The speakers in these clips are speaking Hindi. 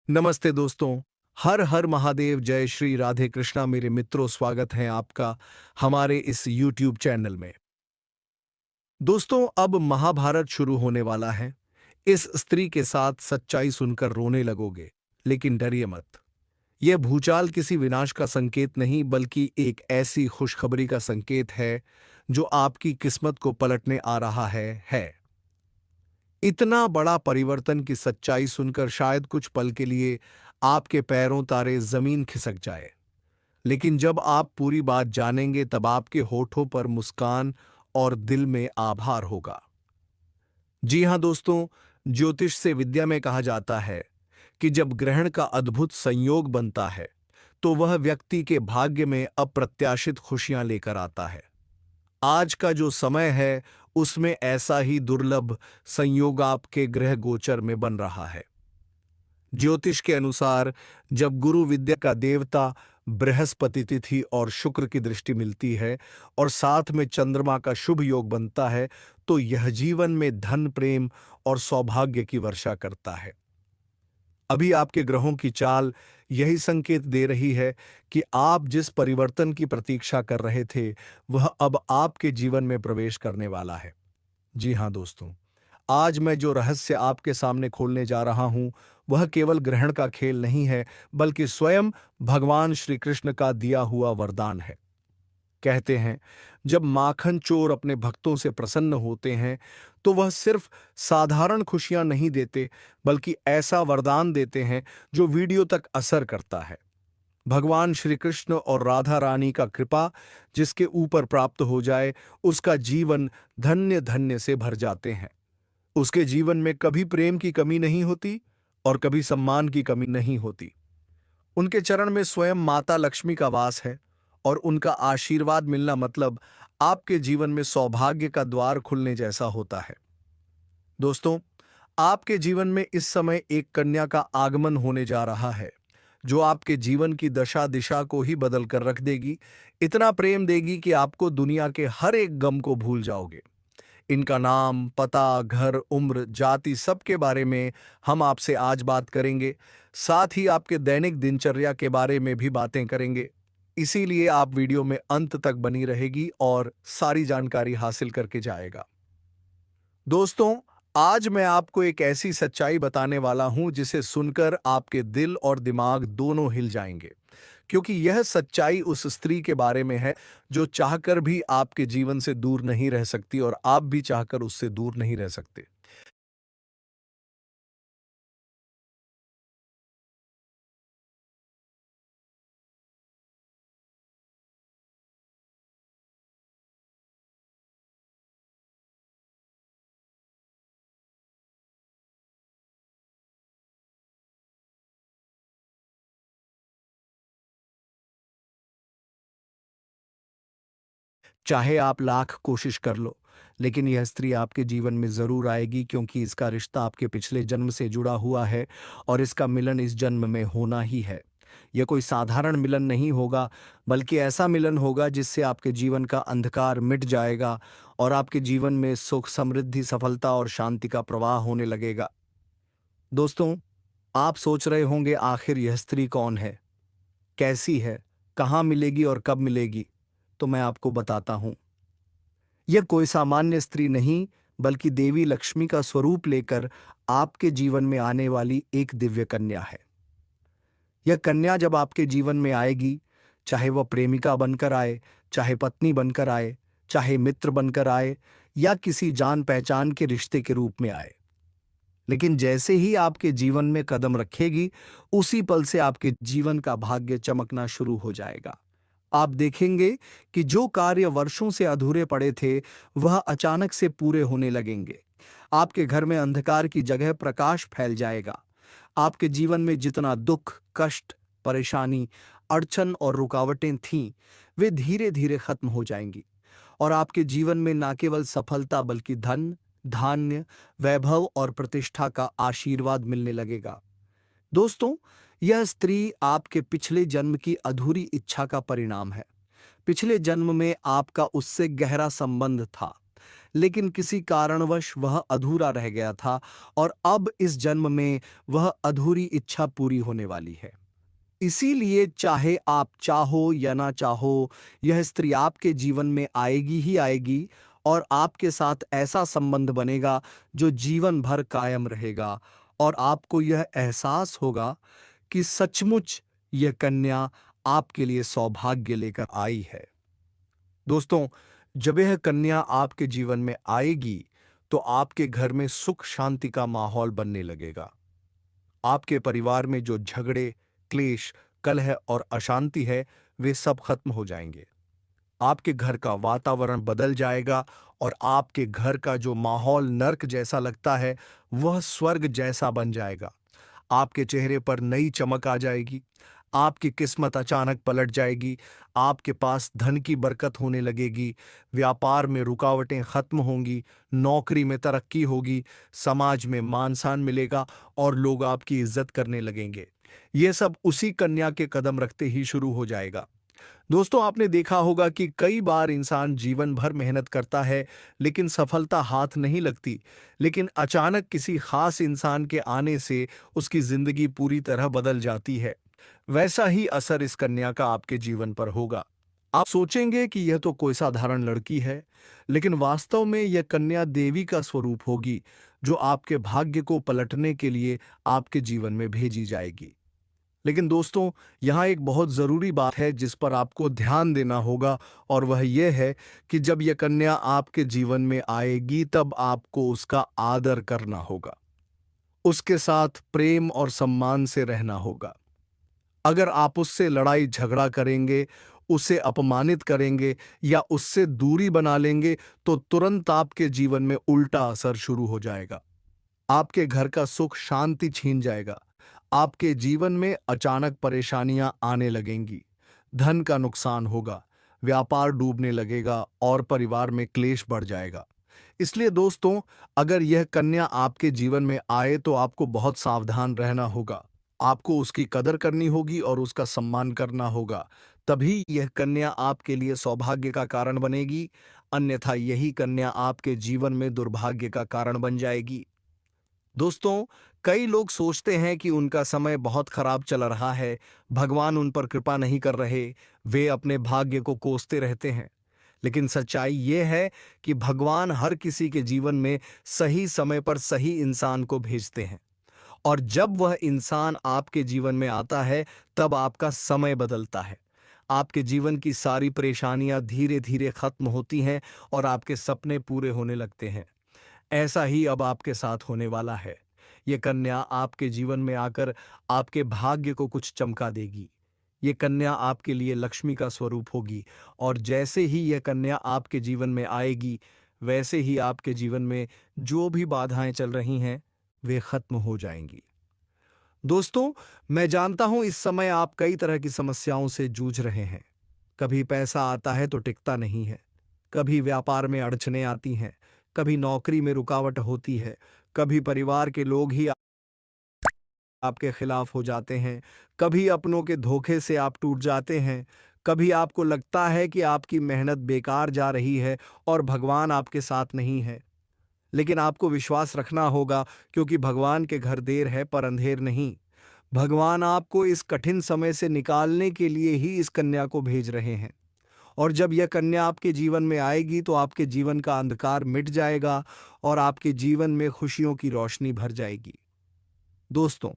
नमस्ते दोस्तों। हर हर महादेव, जय श्री राधे कृष्णा। मेरे मित्रों, स्वागत है आपका हमारे इस YouTube चैनल में। दोस्तों, अब महाभारत शुरू होने वाला है। इस स्त्री के साथ सच्चाई सुनकर रोने लगोगे, लेकिन डरिए मत। यह भूचाल किसी विनाश का संकेत नहीं, बल्कि एक ऐसी खुशखबरी का संकेत है जो आपकी किस्मत को पलटने आ रहा है। इतना बड़ा परिवर्तन की सच्चाई सुनकर शायद कुछ पल के लिए आपके पैरों तारे जमीन खिसक जाए, लेकिन जब आप पूरी बात जानेंगे तब आपके होठों पर मुस्कान और दिल में आभार होगा। जी हां दोस्तों, ज्योतिष से विद्या में कहा जाता है कि जब ग्रहण का अद्भुत संयोग बनता है तो वह व्यक्ति के भाग्य में अप्रत्याशित खुशियां लेकर आता है। आज का जो समय है उसमें ऐसा ही दुर्लभ संयोग आपके ग्रह गोचर में बन रहा है। ज्योतिष के अनुसार जब गुरु विद्या का देवता बृहस्पति तिथि और शुक्र की दृष्टि मिलती है और साथ में चंद्रमा का शुभ योग बनता है तो यह जीवन में धन, प्रेम और सौभाग्य की वर्षा करता है। अभी आपके ग्रहों की चाल यही संकेत दे रही है कि आप जिस परिवर्तन की प्रतीक्षा कर रहे थे वह अब आपके जीवन में प्रवेश करने वाला है। जी हां दोस्तों, आज मैं जो रहस्य आपके सामने खोलने जा रहा हूं वह केवल ग्रहण का खेल नहीं है, बल्कि स्वयं भगवान श्री कृष्ण का दिया हुआ वरदान है। कहते हैं, जब माखन चोर अपने भक्तों से प्रसन्न होते हैं तो वह सिर्फ साधारण खुशियां नहीं देते, बल्कि ऐसा वरदान देते हैं जो वीडियो तक असर करता है। भगवान श्री कृष्ण और राधा रानी का कृपा जिसके ऊपर प्राप्त हो जाए उसका जीवन धन्य धन्य से भर जाते हैं। उसके जीवन में कभी प्रेम की कमी नहीं होती और कभी सम्मान की कमी नहीं होती। उनके चरण में स्वयं माता लक्ष्मी का वास है और उनका आशीर्वाद मिलना मतलब आपके जीवन में सौभाग्य का द्वार खुलने जैसा होता है। दोस्तों, आपके जीवन में इस समय एक कन्या का आगमन होने जा रहा है जो आपके जीवन की दशा दिशा को ही बदल कर रख देगी। इतना प्रेम देगी कि आपको दुनिया के हर एक गम को भूल जाओगे। इनका नाम, पता, घर, उम्र, जाति सबके बारे में हम आपसे आज बात करेंगे। साथ ही आपके दैनिक दिनचर्या के बारे में भी बातें करेंगे। इसीलिए आप वीडियो में अंत तक बनी रहेगी और सारी जानकारी हासिल करके जाएगा। दोस्तों, आज मैं आपको एक ऐसी सच्चाई बताने वाला हूं जिसे सुनकर आपके दिल और दिमाग दोनों हिल जाएंगे, क्योंकि यह सच्चाई उस स्त्री के बारे में है जो चाहकर भी आपके जीवन से दूर नहीं रह सकती और आप भी चाहकर उससे दूर नहीं रह सकते। चाहे आप लाख कोशिश कर लो, लेकिन यह स्त्री आपके जीवन में जरूर आएगी, क्योंकि इसका रिश्ता आपके पिछले जन्म से जुड़ा हुआ है और इसका मिलन इस जन्म में होना ही है। यह कोई साधारण मिलन नहीं होगा, बल्कि ऐसा मिलन होगा जिससे आपके जीवन का अंधकार मिट जाएगा और आपके जीवन में सुख, समृद्धि, सफलता और शांति का प्रवाह होने लगेगा। दोस्तों, आप सोच रहे होंगे आखिर यह स्त्री कौन है, कैसी है, कहाँ मिलेगी और कब मिलेगी? तो मैं आपको बताता हूं। यह कोई सामान्य स्त्री नहीं, बल्कि देवी लक्ष्मी का स्वरूप लेकर आपके जीवन में आने वाली एक दिव्य कन्या है। यह कन्या जब आपके जीवन में आएगी, चाहे वह प्रेमिका बनकर आए, चाहे पत्नी बनकर आए, चाहे मित्र बनकर आए या किसी जान पहचान के रिश्ते के रूप में आए, लेकिन जैसे ही आपके जीवन में कदम रखेगी उसी पल से आपके जीवन का भाग्य चमकना शुरू हो जाएगा। आप देखेंगे कि जो कार्य वर्षों से अधूरे पड़े थे वह अचानक से पूरे होने लगेंगे। आपके घर में अंधकार की जगह प्रकाश फैल जाएगा। आपके जीवन में जितना दुख, कष्ट, परेशानी, अड़चन और रुकावटें थीं, वे धीरे धीरे खत्म हो जाएंगी और आपके जीवन में न केवल सफलता बल्कि धन, धान्य, वैभव और प्रतिष्ठा का आशीर्वाद मिलने लगेगा। दोस्तों, यह स्त्री आपके पिछले जन्म की अधूरी इच्छा का परिणाम है। पिछले जन्म में आपका उससे गहरा संबंध था, लेकिन किसी कारणवश वह अधूरा रह गया था और अब इस जन्म में वह अधूरी इच्छा पूरी होने वाली है। इसीलिए चाहे आप चाहो या ना चाहो, यह स्त्री आपके जीवन में आएगी ही आएगी और आपके साथ ऐसा संबंध बनेगा जो जीवन भर कायम रहेगा और आपको यह एहसास होगा कि सचमुच यह कन्या आपके लिए सौभाग्य लेकर आई है। दोस्तों, जब यह कन्या आपके जीवन में आएगी, तो आपके घर में सुख शांति का माहौल बनने लगेगा। आपके परिवार में जो झगड़े, क्लेश, कलह और अशांति है, वे सब खत्म हो जाएंगे। आपके घर का वातावरण बदल जाएगा और आपके घर का जो माहौल नर्क जैसा लगता है, वह स्वर्ग जैसा बन जाएगा। आपके चेहरे पर नई चमक आ जाएगी। आपकी किस्मत अचानक पलट जाएगी। आपके पास धन की बरकत होने लगेगी। व्यापार में रुकावटें खत्म होंगी। नौकरी में तरक्की होगी। समाज में मान सम्मान मिलेगा और लोग आपकी इज्जत करने लगेंगे। यह सब उसी कन्या के कदम रखते ही शुरू हो जाएगा। दोस्तों, आपने देखा होगा कि कई बार इंसान जीवन भर मेहनत करता है, लेकिन सफलता हाथ नहीं लगती। लेकिन अचानक किसी खास इंसान के आने से उसकी जिंदगी पूरी तरह बदल जाती है। वैसा ही असर इस कन्या का आपके जीवन पर होगा। आप सोचेंगे कि यह तो कोई साधारण लड़की है, लेकिन वास्तव में यह कन्या देवी का स्वरूप होगी, जो आपके भाग्य को पलटने के लिए आपके जीवन में भेजी जाएगी। लेकिन दोस्तों, यहाँ एक बहुत ज़रूरी बात है जिस पर आपको ध्यान देना होगा, और वह यह है कि जब यह कन्या आपके जीवन में आएगी, तब आपको उसका आदर करना होगा। उसके साथ प्रेम और सम्मान से रहना होगा। अगर आप उससे लड़ाई झगड़ा करेंगे, उसे अपमानित करेंगे या उससे दूरी बना लेंगे, तो तुरंत आपके जीवन में उल्टा असर शुरू हो जाएगा। आपके घर का सुख शांति छीन जाएगा। आपके जीवन में अचानक परेशानियां आने लगेंगी। धन का नुकसान होगा। व्यापार डूबने लगेगा और परिवार में क्लेश बढ़ जाएगा। इसलिए दोस्तों, अगर यह कन्या आपके जीवन में आए तो आपको बहुत सावधान रहना होगा। आपको उसकी कदर करनी होगी और उसका सम्मान करना होगा। तभी यह कन्या आपके लिए सौभाग्य का कारण बनेगी, अन्यथा यही कन्या आपके जीवन में दुर्भाग्य का कारण बन जाएगी। दोस्तों, कई लोग सोचते हैं कि उनका समय बहुत खराब चल रहा है, भगवान उन पर कृपा नहीं कर रहे, वे अपने भाग्य को कोसते रहते हैं। लेकिन सच्चाई ये है कि भगवान हर किसी के जीवन में सही समय पर सही इंसान को भेजते हैं, और जब वह इंसान आपके जीवन में आता है, तब आपका समय बदलता है। आपके जीवन की सारी परेशानियां धीरे धीरे खत्म होती हैं और आपके सपने पूरे होने लगते हैं। ऐसा ही अब आपके साथ होने वाला है। ये कन्या आपके जीवन में आकर आपके भाग्य को कुछ चमका देगी। ये कन्या आपके लिए लक्ष्मी का स्वरूप होगी, और जैसे ही यह कन्या आपके जीवन में आएगी, वैसे ही आपके जीवन में जो भी बाधाएं चल रही हैं, वे खत्म हो जाएंगी। दोस्तों, मैं जानता हूं इस समय आप कई तरह की समस्याओं से जूझ रहे हैं। कभी पैसा आता है तो टिकता नहीं है, कभी व्यापार में अड़चनें आती हैं, कभी नौकरी में रुकावट होती है, कभी परिवार के लोग ही आपके खिलाफ हो जाते हैं, कभी अपनों के धोखे से आप टूट जाते हैं, कभी आपको लगता है कि आपकी मेहनत बेकार जा रही है और भगवान आपके साथ नहीं है। लेकिन आपको विश्वास रखना होगा, क्योंकि भगवान के घर देर है पर अंधेर नहीं। भगवान आपको इस कठिन समय से निकालने के लिए ही इस कन्या को भेज रहे हैं, और जब यह कन्या आपके जीवन में आएगी तो आपके जीवन का अंधकार मिट जाएगा और आपके जीवन में खुशियों की रोशनी भर जाएगी। दोस्तों,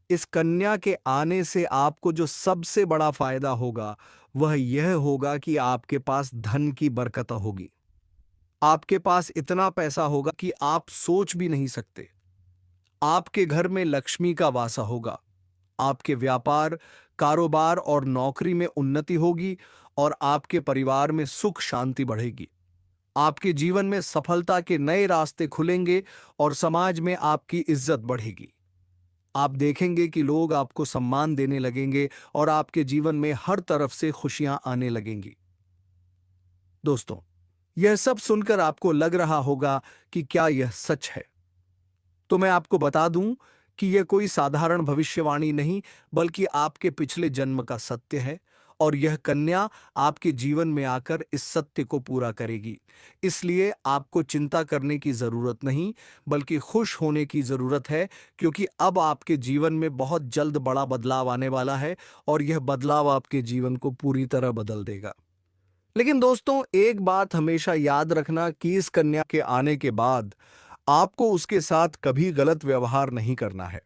इस कन्या के आने से आपको जो सबसे बड़ा फायदा होगा, वह यह होगा कि आपके पास धन की बरकत होगी। आपके पास इतना पैसा होगा कि आप सोच भी नहीं सकते। आपके घर में लक्ष्मी का वासा होगा। आपके व्यापार, कारोबार और नौकरी में उन्नति होगी और आपके परिवार में सुख शांति बढ़ेगी। आपके जीवन में सफलता के नए रास्ते खुलेंगे और समाज में आपकी इज्जत बढ़ेगी। आप देखेंगे कि लोग आपको सम्मान देने लगेंगे और आपके जीवन में हर तरफ से खुशियां आने लगेंगी। दोस्तों, यह सब सुनकर आपको लग रहा होगा कि क्या यह सच है? तो मैं आपको बता दूं कि यह कोई साधारण भविष्यवाणी नहीं, बल्कि आपके पिछले जन्म का सत्य है, और यह कन्या आपके जीवन में आकर इस सत्य को पूरा करेगी। इसलिए आपको चिंता करने की जरूरत नहीं, बल्कि खुश होने की जरूरत है, क्योंकि अब आपके जीवन में बहुत जल्द बड़ा बदलाव आने वाला है और यह बदलाव आपके जीवन को पूरी तरह बदल देगा। लेकिन दोस्तों, एक बात हमेशा याद रखना कि इस कन्या के आने के बाद आपको उसके साथ कभी गलत व्यवहार नहीं करना है।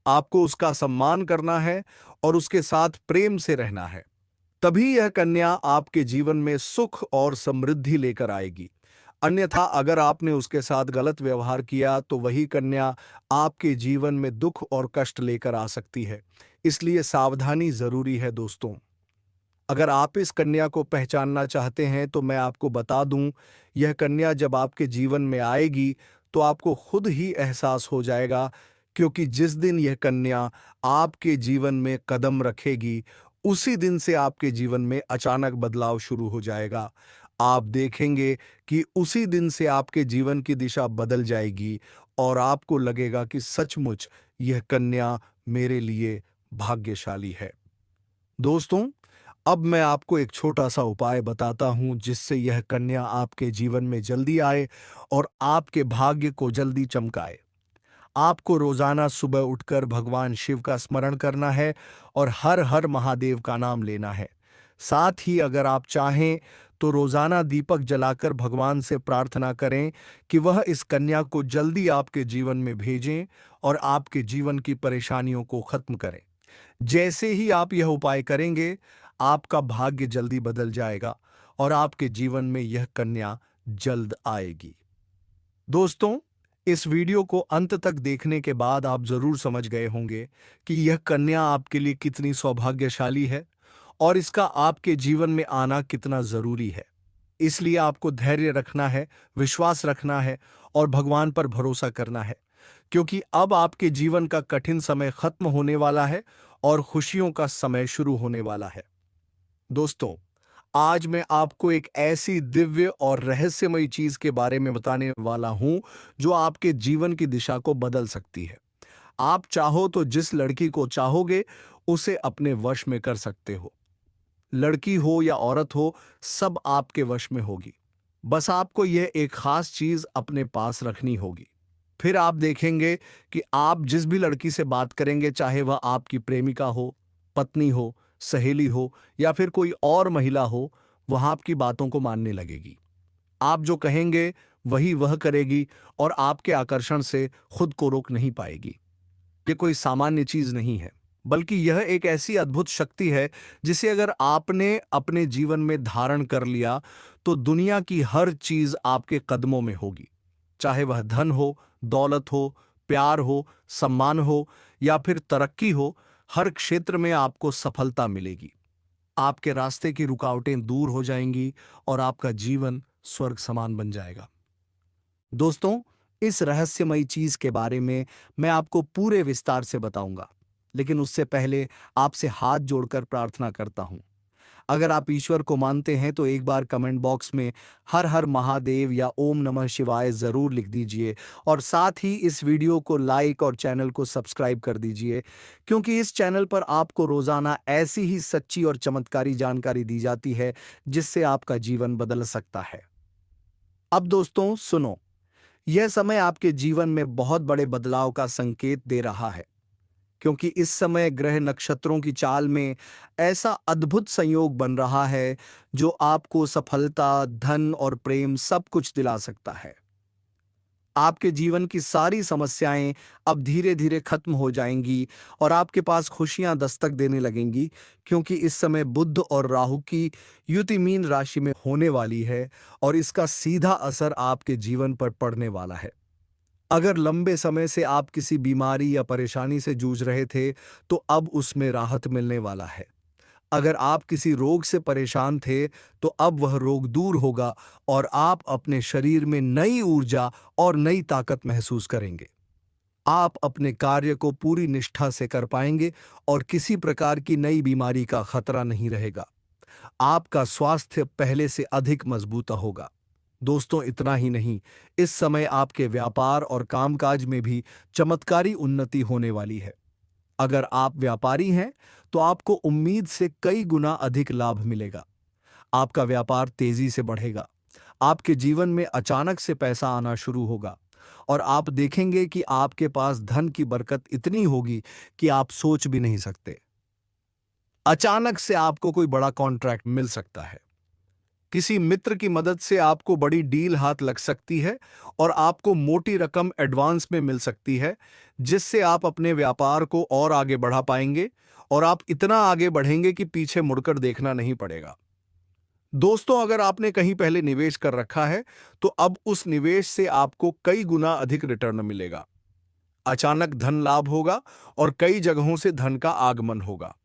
आपको उसका सम्मान करना है और उसके साथ प्रेम से रहना है। तभी यह कन्या आपके जीवन में सुख और समृद्धि लेकर आएगी। अन्यथा अगर आपने उसके साथ गलत व्यवहार किया तो वही कन्या आपके जीवन में दुख और कष्ट लेकर आ सकती है। इसलिए सावधानी जरूरी है दोस्तों। अगर आप इस कन्या को पहचानना चाहते हैं तो मैं आपको बता दूं, यह कन्या जब आपके जीवन में आएगी तो आपको खुद ही एहसास हो जाएगा, क्योंकि जिस दिन यह कन्या आपके जीवन में कदम रखेगी उसी दिन से आपके जीवन में अचानक बदलाव शुरू हो जाएगा। आप देखेंगे कि उसी दिन से आपके जीवन की दिशा बदल जाएगी और आपको लगेगा कि सचमुच यह कन्या मेरे लिए भाग्यशाली है। दोस्तों, अब मैं आपको एक छोटा सा उपाय बताता हूं जिससे यह कन्या आपके जीवन में जल्दी आए और आपके भाग्य को जल्दी चमकाए। आपको रोजाना सुबह उठकर भगवान शिव का स्मरण करना है और हर हर महादेव का नाम लेना है। साथ ही अगर आप चाहें तो रोजाना दीपक जलाकर भगवान से प्रार्थना करें कि वह इस कन्या को जल्दी आपके जीवन में भेजें और आपके जीवन की परेशानियों को खत्म करें। जैसे ही आप यह उपाय करेंगे, आपका भाग्य जल्दी बदल जाएगा और आपके जीवन में यह कन्या जल्द आएगी। दोस्तों, इस वीडियो को अंत तक देखने के बाद आप जरूर समझ गए होंगे कि यह कन्या आपके लिए कितनी सौभाग्यशाली है और इसका आपके जीवन में आना कितना जरूरी है। इसलिए आपको धैर्य रखना है, विश्वास रखना है और भगवान पर भरोसा करना है, क्योंकि अब आपके जीवन का कठिन समय खत्म होने वाला है और खुशियों का समय शुरू होने वाला है। दोस्तों, आज मैं आपको एक ऐसी दिव्य और रहस्यमयी चीज के बारे में बताने वाला हूं जो आपके जीवन की दिशा को बदल सकती है। आप चाहो तो जिस लड़की को चाहोगे उसे अपने वश में कर सकते हो। लड़की हो या औरत हो, सब आपके वश में होगी। बस आपको यह एक खास चीज अपने पास रखनी होगी। फिर आप देखेंगे कि आप जिस भी लड़की से बात करेंगे, चाहे वह आपकी प्रेमिका हो, पत्नी हो, सहेली हो या फिर कोई और महिला हो, वह आपकी बातों को मानने लगेगी। आप जो कहेंगे वही वह करेगी और आपके आकर्षण से खुद को रोक नहीं पाएगी। ये कोई सामान्य चीज नहीं है, बल्कि यह एक ऐसी अद्भुत शक्ति है जिसे अगर आपने अपने जीवन में धारण कर लिया तो दुनिया की हर चीज आपके कदमों में होगी। चाहे वह धन हो, दौलत हो, प्यार हो, सम्मान हो या फिर तरक्की हो, हर क्षेत्र में आपको सफलता मिलेगी। आपके रास्ते की रुकावटें दूर हो जाएंगी और आपका जीवन स्वर्ग समान बन जाएगा। दोस्तों, इस रहस्यमयी चीज के बारे में मैं आपको पूरे विस्तार से बताऊंगा, लेकिन उससे पहले आपसे हाथ जोड़कर प्रार्थना करता हूं। अगर आप ईश्वर को मानते हैं तो एक बार कमेंट बॉक्स में हर हर महादेव या ओम नमः शिवाय जरूर लिख दीजिए और साथ ही इस वीडियो को लाइक और चैनल को सब्सक्राइब कर दीजिए, क्योंकि इस चैनल पर आपको रोजाना ऐसी ही सच्ची और चमत्कारी जानकारी दी जाती है जिससे आपका जीवन बदल सकता है। अब दोस्तों सुनो, यह समय आपके जीवन में बहुत बड़े बदलाव का संकेत दे रहा है, क्योंकि इस समय ग्रह नक्षत्रों की चाल में ऐसा अद्भुत संयोग बन रहा है जो आपको सफलता, धन और प्रेम सब कुछ दिला सकता है। आपके जीवन की सारी समस्याएं अब धीरे धीरे खत्म हो जाएंगी और आपके पास खुशियां दस्तक देने लगेंगी, क्योंकि इस समय बुध और राहु की युति मीन राशि में होने वाली है और इसका सीधा असर आपके जीवन पर पड़ने वाला है। अगर लंबे समय से आप किसी बीमारी या परेशानी से जूझ रहे थे तो अब उसमें राहत मिलने वाला है। अगर आप किसी रोग से परेशान थे तो अब वह रोग दूर होगा और आप अपने शरीर में नई ऊर्जा और नई ताकत महसूस करेंगे। आप अपने कार्य को पूरी निष्ठा से कर पाएंगे और किसी प्रकार की नई बीमारी का खतरा नहीं रहेगा। आपका स्वास्थ्य पहले से अधिक मजबूत होगा। दोस्तों, इतना ही नहीं, इस समय आपके व्यापार और कामकाज में भी चमत्कारी उन्नति होने वाली है। अगर आप व्यापारी हैं तो आपको उम्मीद से कई गुना अधिक लाभ मिलेगा। आपका व्यापार तेजी से बढ़ेगा। आपके जीवन में अचानक से पैसा आना शुरू होगा और आप देखेंगे कि आपके पास धन की बरकत इतनी होगी कि आप सोच भी नहीं सकते। अचानक से आपको कोई बड़ा कॉन्ट्रैक्ट मिल सकता है। किसी मित्र की मदद से आपको बड़ी डील हाथ लग सकती है और आपको मोटी रकम एडवांस में मिल सकती है, जिससे आप अपने व्यापार को और आगे बढ़ा पाएंगे और आप इतना आगे बढ़ेंगे कि पीछे मुड़कर देखना नहीं पड़ेगा। दोस्तों, अगर आपने कहीं पहले निवेश कर रखा है तो अब उस निवेश से आपको कई गुना अधिक रिटर्न मिलेगा। अचानक धन लाभ होगा और कई जगहों से धन का आगमन होगा।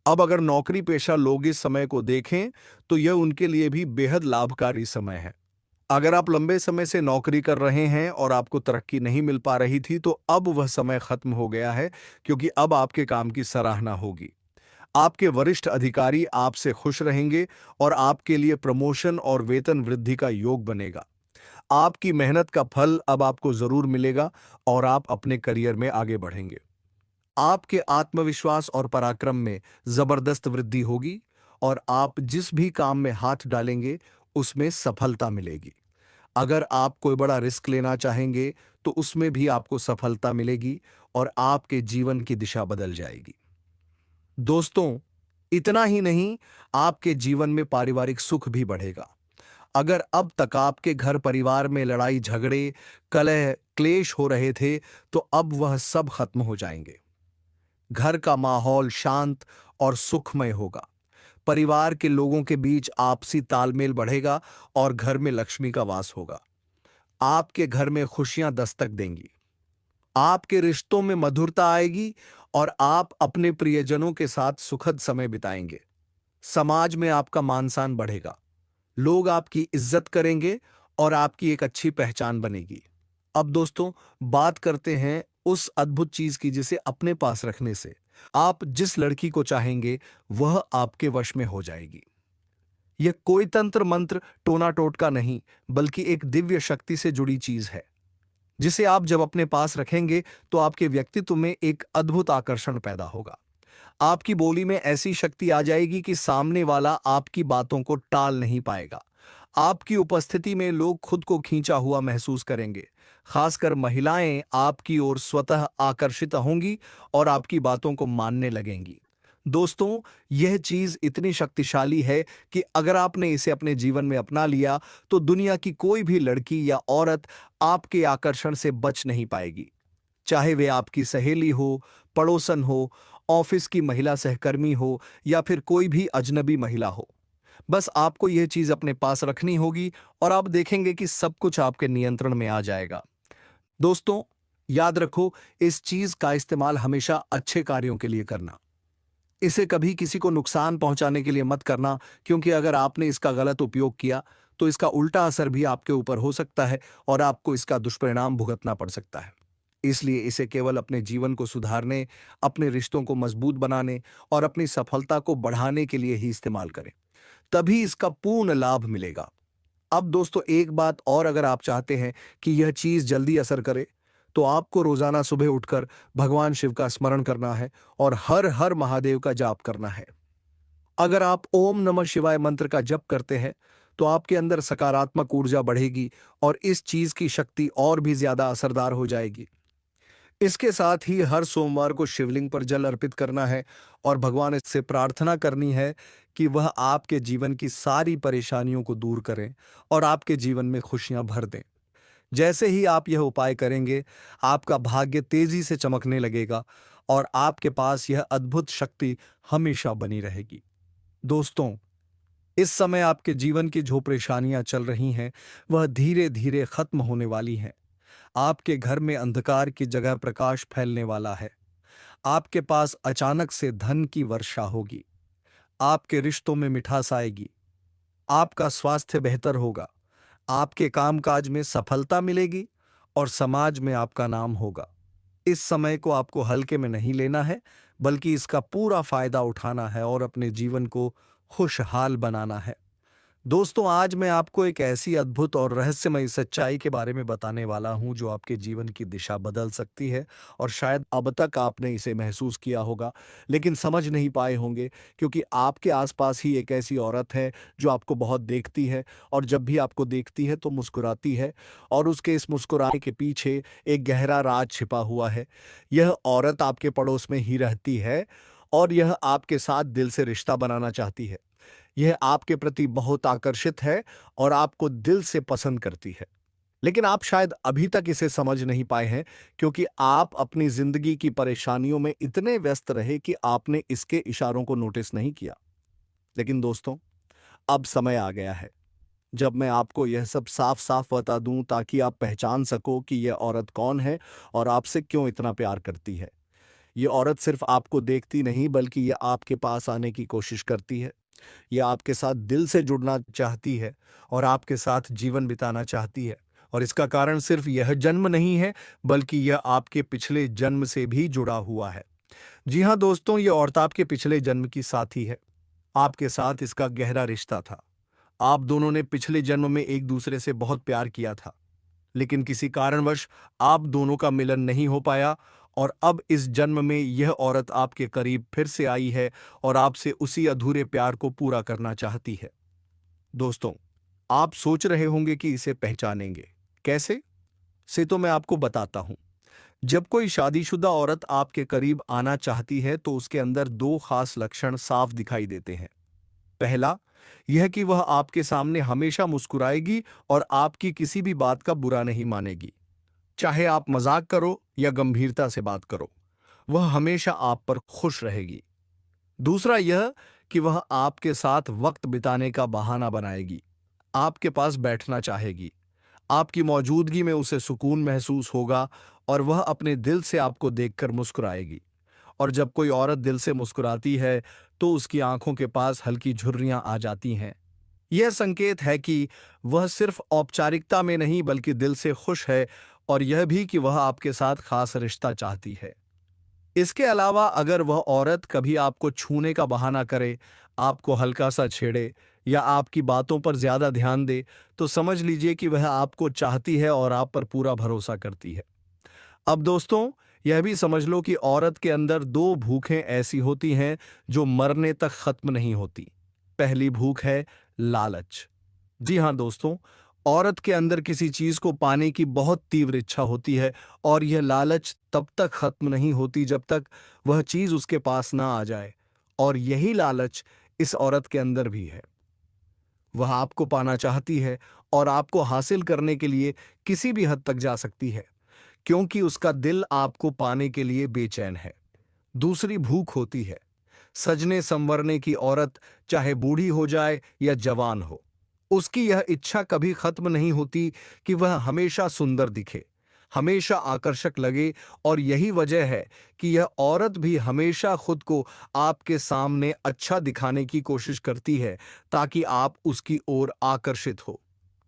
अब अगर नौकरी पेशा लोग इस समय को देखें तो यह उनके लिए भी बेहद लाभकारी समय है। अगर आप लंबे समय से नौकरी कर रहे हैं और आपको तरक्की नहीं मिल पा रही थी तो अब वह समय खत्म हो गया है, क्योंकि अब आपके काम की सराहना होगी। आपके वरिष्ठ अधिकारी आपसे खुश रहेंगे और आपके लिए प्रमोशन और वेतन वृद्धि का योग बनेगा। आपकी मेहनत का फल अब आपको जरूर मिलेगा और आप अपने करियर में आगे बढ़ेंगे। आपके आत्मविश्वास और पराक्रम में जबरदस्त वृद्धि होगी और आप जिस भी काम में हाथ डालेंगे उसमें सफलता मिलेगी। अगर आप कोई बड़ा रिस्क लेना चाहेंगे तो उसमें भी आपको सफलता मिलेगी और आपके जीवन की दिशा बदल जाएगी। दोस्तों, इतना ही नहीं, आपके जीवन में पारिवारिक सुख भी बढ़ेगा। अगर अब तक आपके घर परिवार में लड़ाई झगड़े, कलह, क्लेश हो रहे थे तो अब वह सब खत्म हो जाएंगे। घर का माहौल शांत और सुखमय होगा। परिवार के लोगों के बीच आपसी तालमेल बढ़ेगा और घर में लक्ष्मी का वास होगा। आपके घर में खुशियां दस्तक देंगी। आपके रिश्तों में मधुरता आएगी और आप अपने प्रियजनों के साथ सुखद समय बिताएंगे। समाज में आपका मान सम्मान बढ़ेगा। लोग आपकी इज्जत करेंगे और आपकी एक अच्छी पहचान बनेगी। अब दोस्तों, बात करते हैं उस अद्भुत चीज की जिसे अपने पास रखने से आप जिस लड़की को चाहेंगे वह आपके वश में हो जाएगी। यह कोई तंत्र मंत्र टोना टोटका नहीं, बल्कि एक दिव्य शक्ति से जुड़ी चीज है, जिसे आप जब अपने पास रखेंगे तो आपके व्यक्तित्व में एक अद्भुत आकर्षण पैदा होगा। आपकी बोली में ऐसी शक्ति आ जाएगी कि सामने वाला आपकी बातों को टाल नहीं पाएगा। आपकी उपस्थिति में लोग खुद को खींचा हुआ महसूस करेंगे। खासकर महिलाएं आपकी ओर स्वतः आकर्षित होंगी और आपकी बातों को मानने लगेंगी। दोस्तों, यह चीज इतनी शक्तिशाली है कि अगर आपने इसे अपने जीवन में अपना लिया तो दुनिया की कोई भी लड़की या औरत आपके आकर्षण से बच नहीं पाएगी। चाहे वे आपकी सहेली हो, पड़ोसन हो, ऑफिस की महिला सहकर्मी हो या फिर कोई भी अजनबी महिला हो। बस आपको यह चीज अपने पास रखनी होगी और आप देखेंगे कि सब कुछ आपके नियंत्रण में आ जाएगा। दोस्तों, याद रखो, इस चीज का इस्तेमाल हमेशा अच्छे कार्यों के लिए करना। इसे कभी किसी को नुकसान पहुंचाने के लिए मत करना, क्योंकि अगर आपने इसका गलत उपयोग किया तो इसका उल्टा असर भी आपके ऊपर हो सकता है और आपको इसका दुष्परिणाम भुगतना पड़ सकता है। इसलिए इसे केवल अपने जीवन को सुधारने, अपने रिश्तों को मजबूत बनाने और अपनी सफलता को बढ़ाने के लिए ही इस्तेमाल करें। तभी इसका पूर्ण लाभ मिलेगा। अब दोस्तों, एक बात और, अगर आप चाहते हैं कि यह चीज जल्दी असर करे तो आपको रोजाना सुबह उठकर भगवान शिव का स्मरण करना है और हर हर महादेव का जाप करना है। अगर आप ओम नमः शिवाय मंत्र का जप करते हैं तो आपके अंदर सकारात्मक ऊर्जा बढ़ेगी और इस चीज की शक्ति और भी ज्यादा असरदार हो जाएगी। इसके साथ ही हर सोमवार को शिवलिंग पर जल अर्पित करना है और भगवान से प्रार्थना करनी है कि वह आपके जीवन की सारी परेशानियों को दूर करें और आपके जीवन में खुशियां भर दें। जैसे ही आप यह उपाय करेंगे, आपका भाग्य तेजी से चमकने लगेगा और आपके पास यह अद्भुत शक्ति हमेशा बनी रहेगी। दोस्तों, इस समय आपके जीवन की जो परेशानियां चल रही हैं, वह धीरे धीरे खत्म होने वाली हैं। आपके घर में अंधकार की जगह प्रकाश फैलने वाला है। आपके पास अचानक से धन की वर्षा होगी। आपके रिश्तों में मिठास आएगी। आपका स्वास्थ्य बेहतर होगा। आपके कामकाज में सफलता मिलेगी और समाज में आपका नाम होगा। इस समय को आपको हल्के में नहीं लेना है, बल्कि इसका पूरा फायदा उठाना है और अपने जीवन को खुशहाल बनाना है। दोस्तों, आज मैं आपको एक ऐसी अद्भुत और रहस्यमयी सच्चाई के बारे में बताने वाला हूं जो आपके जीवन की दिशा बदल सकती है। और शायद अब तक आपने इसे महसूस किया होगा, लेकिन समझ नहीं पाए होंगे, क्योंकि आपके आसपास ही एक ऐसी औरत है जो आपको बहुत देखती है, और जब भी आपको देखती है तो मुस्कुराती है, और उसके इस मुस्कुराने के पीछे एक गहरा राज छिपा हुआ है। यह औरत आपके पड़ोस में ही रहती है, और यह आपके साथ दिल से रिश्ता बनाना चाहती है। यह आपके प्रति बहुत आकर्षित है और आपको दिल से पसंद करती है। लेकिन आप शायद अभी तक इसे समझ नहीं पाए हैं, क्योंकि आप अपनी जिंदगी की परेशानियों में इतने व्यस्त रहे कि आपने इसके इशारों को नोटिस नहीं किया। लेकिन दोस्तों, अब समय आ गया है जब मैं आपको यह सब साफ-साफ बता दूं, ताकि आप पहचान सको कि यह औरत कौन है और आपसे क्यों इतना प्यार करती है। ये औरत सिर्फ आपको देखती नहीं, बल्कि ये आपके पास आने की कोशिश करती है। ये आपके साथ दिल से जुड़ना चाहती है और आपके साथ जीवन बिताना चाहती है। और इसका कारण सिर्फ यह जन्म नहीं है, बल्कि यह आपके पिछले जन्म से भी जुड़ा हुआ है। जी हाँ दोस्तों, ये औरत आपके पिछले जन्म की साथी है। आपके साथ इसका गहरा रिश्ता था। आप दोनों ने पिछले जन्म में एक दूसरे से बहुत प्यार किया था, लेकिन किसी कारणवश आप दोनों का मिलन नहीं हो पाया, और अब इस जन्म में यह औरत आपके करीब फिर से आई है और आपसे उसी अधूरे प्यार को पूरा करना चाहती है। दोस्तों, आप सोच रहे होंगे कि इसे पहचानेंगे कैसे? से तो मैं आपको बताता हूं। जब कोई शादीशुदा औरत आपके करीब आना चाहती है तो उसके अंदर दो खास लक्षण साफ दिखाई देते हैं। पहला, यह कि वह आपके सामने हमेशा मुस्कुराएगी और आपकी किसी भी बात का बुरा नहीं मानेगी। चाहे आप मजाक करो या गंभीरता से बात करो, वह हमेशा आप पर खुश रहेगी। दूसरा यह कि वह आपके साथ वक्त बिताने का बहाना बनाएगी, आपके पास बैठना चाहेगी। आपकी मौजूदगी में उसे सुकून महसूस होगा और वह अपने दिल से आपको देखकर मुस्कुराएगी। और जब कोई औरत दिल से मुस्कुराती है तो उसकी आंखों के पास हल्की झुर्रियां आ जाती हैं। यह संकेत है कि वह सिर्फ औपचारिकता में नहीं, बल्कि दिल से खुश है, और यह भी कि वह आपके साथ खास रिश्ता चाहती है। इसके अलावा अगर वह औरत कभी आपको छूने का बहाना करे, आपको हल्का सा छेड़े या आपकी बातों पर ज्यादा ध्यान दे, तो समझ लीजिए कि वह आपको चाहती है और आप पर पूरा भरोसा करती है। अब दोस्तों, यह भी समझ लो कि औरत के अंदर दो भूखें ऐसी होती हैं जो मरने तक खत्म नहीं होती। पहली भूख है लालच। जी हाँ दोस्तों, औरत के अंदर किसी चीज को पाने की बहुत तीव्र इच्छा होती है, और यह लालच तब तक खत्म नहीं होती जब तक वह चीज उसके पास ना आ जाए। और यही लालच इस औरत के अंदर भी है। वह आपको पाना चाहती है और आपको हासिल करने के लिए किसी भी हद तक जा सकती है, क्योंकि उसका दिल आपको पाने के लिए बेचैन है। दूसरी भूख होती है सजने संवरने की औरत, चाहे बूढ़ी हो जाए या जवान हो। उसकी यह इच्छा कभी खत्म नहीं होती कि वह हमेशा सुंदर दिखे, हमेशा आकर्षक लगे, और यही वजह है कि यह औरत भी हमेशा खुद को आपके सामने अच्छा दिखाने की कोशिश करती है, ताकि आप उसकी ओर आकर्षित हो।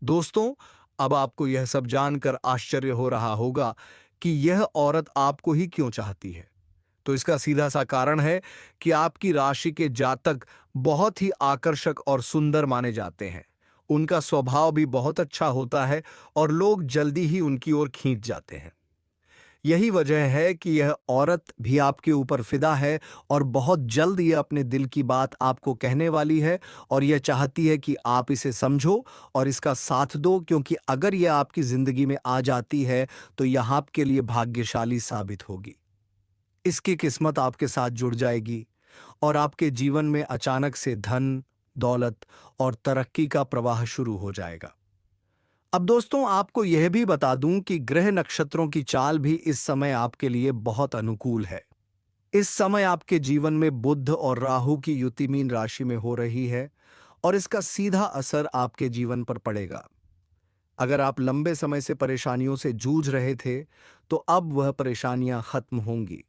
दोस्तों, अब आपको यह सब जानकर आश्चर्य हो रहा होगा कि यह औरत आपको ही क्यों चाहती है। तो इसका सीधा सा कारण है कि आपकी राशि के जातक बहुत ही आकर्षक और सुंदर माने जाते हैं। उनका स्वभाव भी बहुत अच्छा होता है और लोग जल्दी ही उनकी ओर खींच जाते हैं। यही वजह है कि यह औरत भी आपके ऊपर फिदा है, और बहुत जल्द यह अपने दिल की बात आपको कहने वाली है, और यह चाहती है कि आप इसे समझो और इसका साथ दो, क्योंकि अगर यह आपकी जिंदगी में आ जाती है तो यह आपके लिए भाग्यशाली साबित होगी। इसकी किस्मत आपके साथ जुड़ जाएगी और आपके जीवन में अचानक से धन, दौलत और तरक्की का प्रवाह शुरू हो जाएगा। अब दोस्तों, आपको यह भी बता दूं कि ग्रह नक्षत्रों की चाल भी इस समय आपके लिए बहुत अनुकूल है। इस समय आपके जीवन में बुध और राहु की युति मीन राशि में हो रही है, और इसका सीधा असर आपके जीवन पर पड़ेगा। अगर आप लंबे समय से परेशानियों से जूझ रहे थे, तो अब वह परेशानियां खत्म होंगी।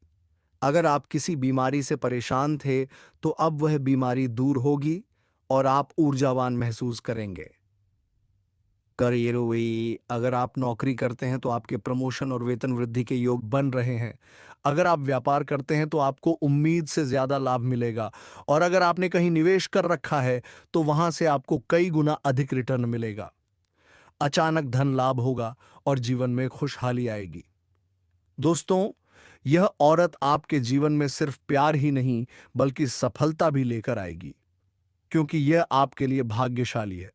अगर आप किसी बीमारी से परेशान थे, तो अब वह बीमारी दूर होगी और आप ऊर्जावान महसूस करेंगे। करियर हुई, अगर आप नौकरी करते हैं तो आपके प्रमोशन और वेतन वृद्धि के योग बन रहे हैं। अगर आप व्यापार करते हैं तो आपको उम्मीद से ज़्यादा लाभ मिलेगा, और अगर आपने कहीं निवेश कर रखा है तो वहां से आपको कई गुना अधिक रिटर्न मिलेगा। अचानक धन लाभ होगा और जीवन में खुशहाली आएगी। दोस्तों, यह औरत आपके जीवन में सिर्फ प्यार ही नहीं बल्कि सफलता भी लेकर आएगी, क्योंकि यह आपके लिए भाग्यशाली है।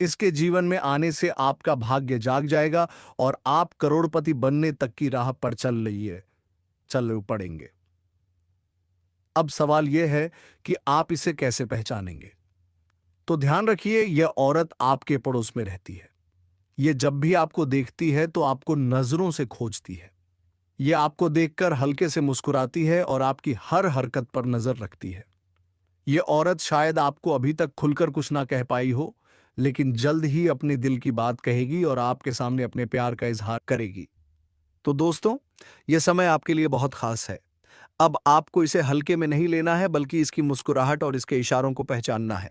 इसके जीवन में आने से आपका भाग्य जाग जाएगा और आप करोड़पति बनने तक की राह पर चल पड़ेंगे। अब सवाल यह है कि आप इसे कैसे पहचानेंगे। तो ध्यान रखिए, यह औरत आपके पड़ोस में रहती है। यह जब भी आपको देखती है तो आपको नजरों से खोजती है। यह आपको देखकर हल्के से मुस्कुराती है और आपकी हर हरकत पर नजर रखती है। यह औरत शायद आपको अभी तक खुलकर कुछ ना कह पाई हो, लेकिन जल्द ही अपने दिल की बात कहेगी और आपके सामने अपने प्यार का इजहार करेगी। तो दोस्तों, यह समय आपके लिए बहुत खास है। अब आपको इसे हल्के में नहीं लेना है, बल्कि इसकी मुस्कुराहट और इसके इशारों को पहचानना है।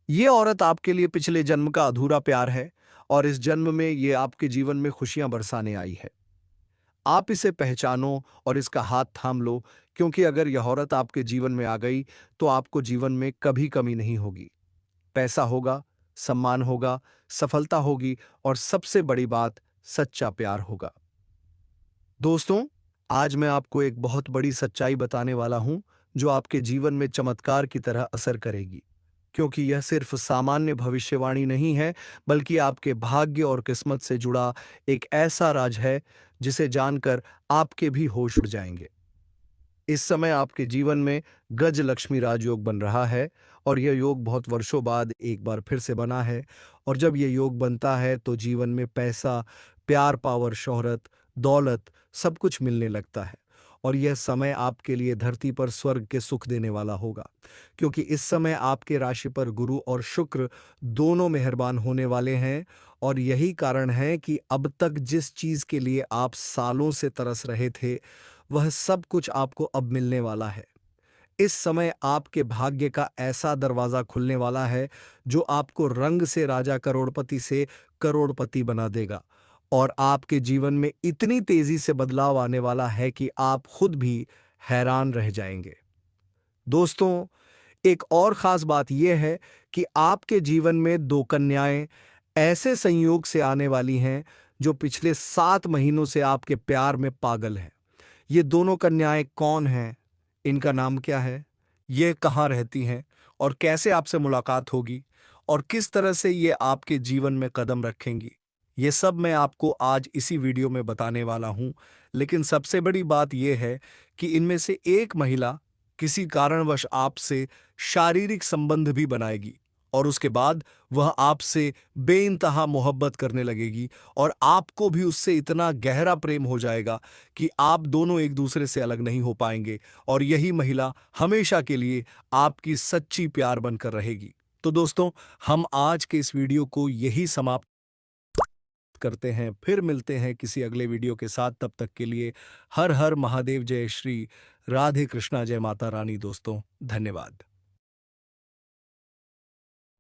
यह औरत आपके लिए पिछले जन्म का अधूरा प्यार है, और इस जन्म में यह आपके जीवन में खुशियां बरसाने आई है। आप इसे पहचानो और इसका हाथ थाम लो, क्योंकि अगर यह औरत आपके जीवन में आ गई तो आपको जीवन में कभी कमी नहीं होगी। पैसा होगा, सम्मान होगा, सफलता होगी, और सबसे बड़ी बात, सच्चा प्यार होगा। दोस्तों, आज मैं आपको एक बहुत बड़ी सच्चाई बताने वाला हूं, जो आपके जीवन में चमत्कार की तरह असर करेगी, क्योंकि यह सिर्फ सामान्य भविष्यवाणी नहीं है, बल्कि आपके भाग्य और किस्मत से जुड़ा एक ऐसा राज है जिसे जानकर आपके भी होश उड़ जाएंगे। इस समय आपके जीवन में गज लक्ष्मी राजयोग बन रहा है, और यह योग बहुत वर्षों बाद एक बार फिर से बना है। और जब यह योग बनता है तो जीवन में पैसा, प्यार, पावर, शोहरत, दौलत सब कुछ मिलने लगता है। और यह समय आपके लिए धरती पर स्वर्ग के सुख देने वाला होगा, क्योंकि इस समय आपके राशि पर गुरु और शुक्र दोनों मेहरबान होने वाले हैं। और यही कारण है कि अब तक जिस चीज के लिए आप सालों से तरस रहे थे, वह सब कुछ आपको अब मिलने वाला है। इस समय आपके भाग्य का ऐसा दरवाजा खुलने वाला है जो आपको रंग से राजा करोड़पति से करोड़पति बना देगा, और आपके जीवन में इतनी तेजी से बदलाव आने वाला है कि आप खुद भी हैरान रह जाएंगे। दोस्तों, एक और खास बात यह है कि आपके जीवन में दो कन्याएं ऐसे संयोग से आने वाली हैं जो पिछले 7 महीनों से आपके प्यार में पागल हैं। ये दोनों कन्याएं कौन हैं? इनका नाम क्या है? ये कहाँ रहती हैं? और कैसे आपसे मुलाकात होगी? और किस तरह से ये आपके जीवन में कदम रखेंगी? ये सब मैं आपको आज इसी वीडियो में बताने वाला हूँ। लेकिन सबसे बड़ी बात यह है कि इनमें से एक महिला किसी कारणवश आपसे शारीरिक संबंध भी बनाएगी, और उसके बाद वह आपसे बेइंतहा मोहब्बत करने लगेगी, और आपको भी उससे इतना गहरा प्रेम हो जाएगा कि आप दोनों एक दूसरे से अलग नहीं हो पाएंगे, और यही महिला हमेशा के लिए आपकी सच्ची प्यार बनकर रहेगी। तो दोस्तों, हम आज के इस वीडियो को यही समाप्त करते हैं। फिर मिलते हैं किसी अगले वीडियो के साथ। तब तक के लिए हर हर महादेव, जय श्री राधे कृष्णा, जय माता रानी। दोस्तों, धन्यवाद।